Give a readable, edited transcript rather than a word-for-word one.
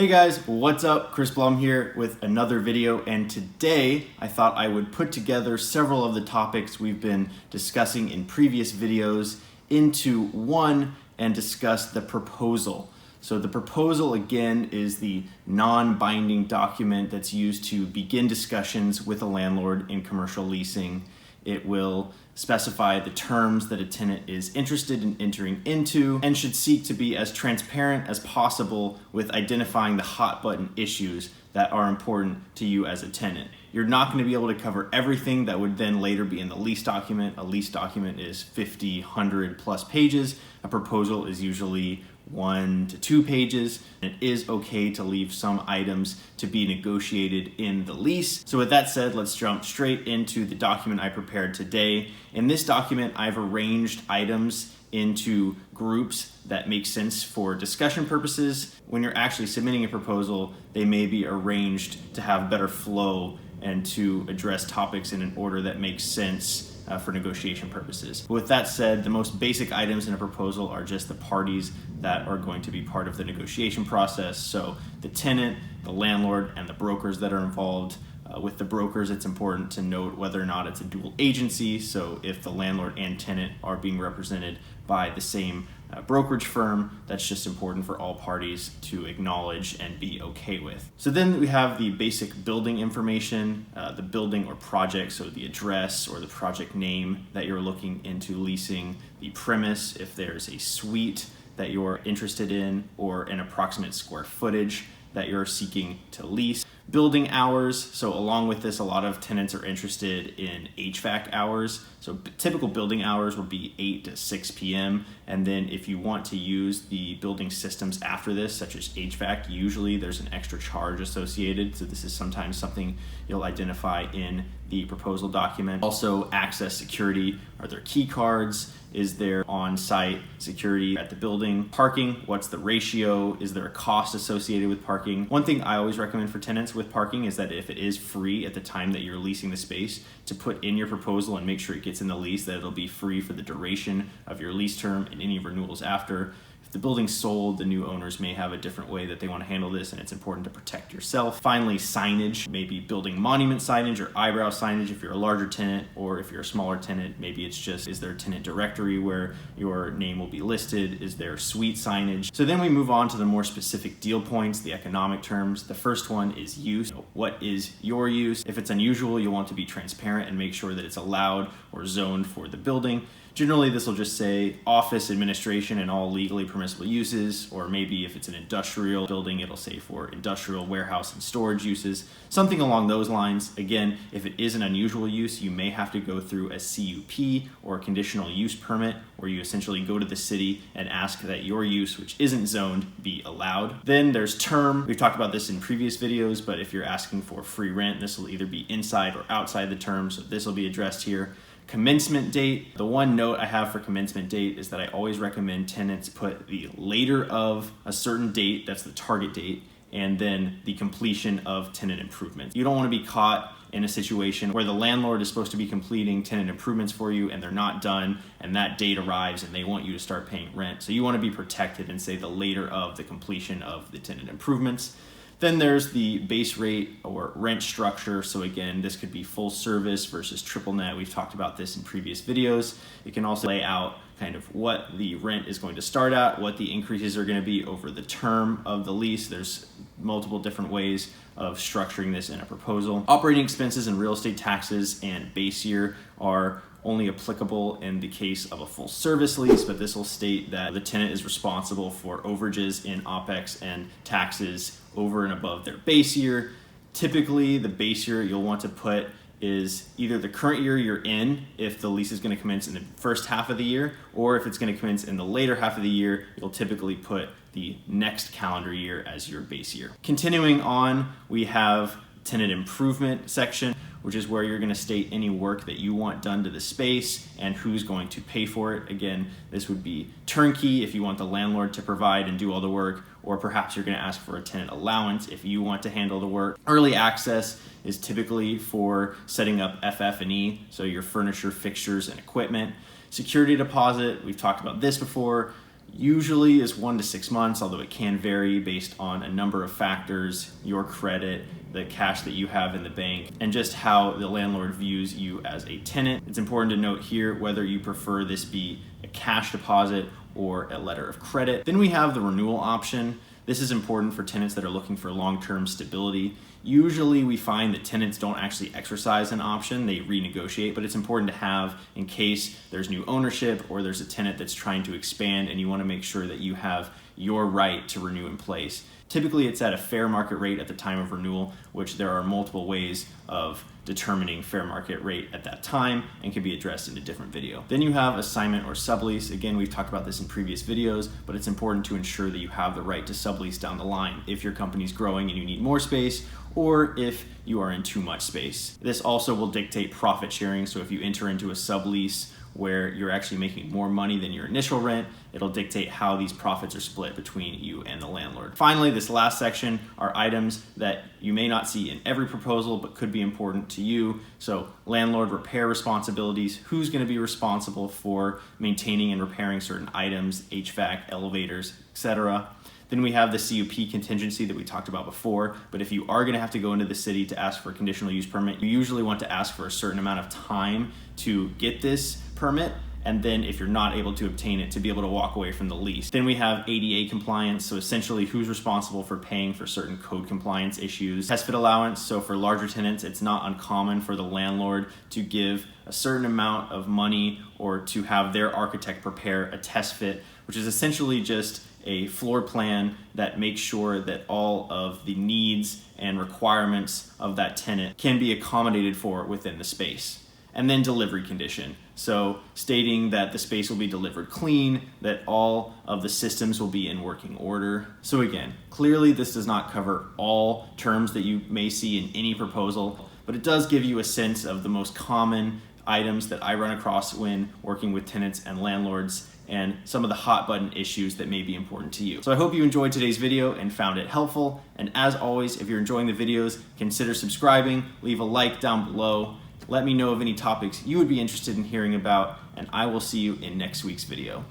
Hey guys, what's up? Chris Blum here with another video, and today I thought I would put together several of the topics we've been discussing in previous videos into one and discuss the proposal. So the proposal, again, is the non-binding document that's used to begin discussions with a landlord in commercial leasing. It will specify the terms that a tenant is interested in entering into and should seek to be as transparent as possible with identifying the hot button issues that are important to you as a tenant. You're not going to be able to cover everything that would then later be in the lease document. A lease document is 50, 100 plus pages. A proposal is usually 1 to 2 pages. It is okay to leave some items to be negotiated in the lease. So with that said, let's jump straight into the document I prepared today. In this document, I've arranged items into groups that make sense for discussion purposes. When you're actually submitting a proposal, they may be arranged to have better flow and to address topics in an order that makes sense for negotiation purposes. But with that said, the most basic items in a proposal are just the parties that are going to be part of the negotiation process. So the tenant, the landlord, and the brokers that are involved. With the brokers, it's important to note whether or not it's a dual agency. So if the landlord and tenant are being represented by the same brokerage firm, that's just important for all parties to acknowledge and be okay with. So then we have the basic building information, the building or project, so the address or the project name that you're looking into leasing, the premise, if there's a suite that you're interested in, or an approximate square footage that you're seeking to lease. Building hours, so along with this, a lot of tenants are interested in HVAC hours. So typical building hours would be 8 to 6 p.m. And then if you want to use the building systems after this, such as HVAC, usually there's an extra charge associated. So this is sometimes something you'll identify in the proposal document. Also, access security. Are there key cards? Is there on-site security at the building? Parking, what's the ratio? Is there a cost associated with parking? One thing I always recommend for tenants with parking is that if it is free at the time that you're leasing the space, to put in your proposal and make sure it gets in the lease that it'll be free for the duration of your lease term and any renewals after. If the building's sold, the new owners may have a different way that they want to handle this, and it's important to protect yourself. Finally, signage, maybe building monument signage or eyebrow signage if you're a larger tenant, or if you're a smaller tenant, maybe it's just, is there a tenant directory where your name will be listed? Is there suite signage? So then we move on to the more specific deal points, the economic terms. The first one is use. What is your use? If it's unusual, you'll want to be transparent and make sure that it's allowed or zoned for the building. Generally, this will just say office administration and all legally permissible uses, or maybe if it's an industrial building, it'll say for industrial, warehouse, and storage uses, something along those lines. Again, if it is an unusual use, you may have to go through a CUP or a conditional use permit, where you essentially go to the city and ask that your use, which isn't zoned, be allowed. Then there's term. We've talked about this in previous videos, but if you're asking for free rent, this will either be inside or outside the term, so this will be addressed here. Commencement date. The one note I have for commencement date is that I always recommend tenants put the later of a certain date, that's the target date, and then the completion of tenant improvements. You don't want to be caught in a situation where the landlord is supposed to be completing tenant improvements for you and they're not done, and that date arrives and they want you to start paying rent. So you want to be protected and say the later of the completion of the tenant improvements. Then there's the base rate or rent structure. So again, this could be full service versus triple net. We've talked about this in previous videos. It can also lay out kind of what the rent is going to start at, what the increases are going to be over the term of the lease. There's multiple different ways of structuring this in a proposal. Operating expenses and real estate taxes and base year are only applicable in the case of a full service lease, but this will state that the tenant is responsible for overages in OPEX and taxes over and above their base year. Typically, the base year you'll want to put is either the current year you're in, if the lease is going to commence in the first half of the year, or if it's going to commence in the later half of the year, you'll typically put the next calendar year as your base year. Continuing on, we have tenant improvement section, which is where you're going to state any work that you want done to the space and who's going to pay for it. Again, this would be turnkey if you want the landlord to provide and do all the work, or perhaps you're going to ask for a tenant allowance if you want to handle the work. Early access is typically for setting up FF&E, so your furniture, fixtures, and equipment. Security deposit, we've talked about this before. usually is 1 to 6 months, although it can vary based on a number of factors, your credit, the cash that you have in the bank, and just how the landlord views you as a tenant. It's important to note here whether you prefer this be a cash deposit or a letter of credit. Then we have the renewal option. This is important for tenants that are looking for long-term stability. Usually we find that tenants don't actually exercise an option, they renegotiate, but it's important to have in case there's new ownership or there's a tenant that's trying to expand and you want to make sure that you have your right to renew in place. Typically it's at a fair market rate at the time of renewal, which there are multiple ways of determining fair market rate at that time and can be addressed in a different video. Then you have assignment or sublease. Again, we've talked about this in previous videos, but it's important to ensure that you have the right to sublease down the line if your company's growing and you need more space, or if you are in too much space. This also will dictate profit sharing, so if you enter into a sublease where you're actually making more money than your initial rent, it'll dictate how these profits are split between you and the landlord. Finally, this last section are items that you may not see in every proposal but could be important to you. So landlord repair responsibilities, who's going to be responsible for maintaining and repairing certain items, HVAC, elevators, etc. Then we have the CUP contingency that we talked about before, but if you are going to have to go into the city to ask for a conditional use permit, you usually want to ask for a certain amount of time to get this permit, and then if you're not able to obtain it, to be able to walk away from the lease. Then we have ADA compliance, so essentially who's responsible for paying for certain code compliance issues. Test fit allowance, so for larger tenants, it's not uncommon for the landlord to give a certain amount of money or to have their architect prepare a test fit, which is essentially just a floor plan that makes sure that all of the needs and requirements of that tenant can be accommodated for within the space. And then delivery condition, so stating that the space will be delivered clean, that all of the systems will be in working order. So again, clearly this does not cover all terms that you may see in any proposal, but it does give you a sense of the most common items that I run across when working with tenants and landlords, and some of the hot button issues that may be important to you. So I hope you enjoyed today's video and found it helpful. And as always, if you're enjoying the videos, consider subscribing, leave a like down below. Let me know of any topics you would be interested in hearing about, and I will see you in next week's video.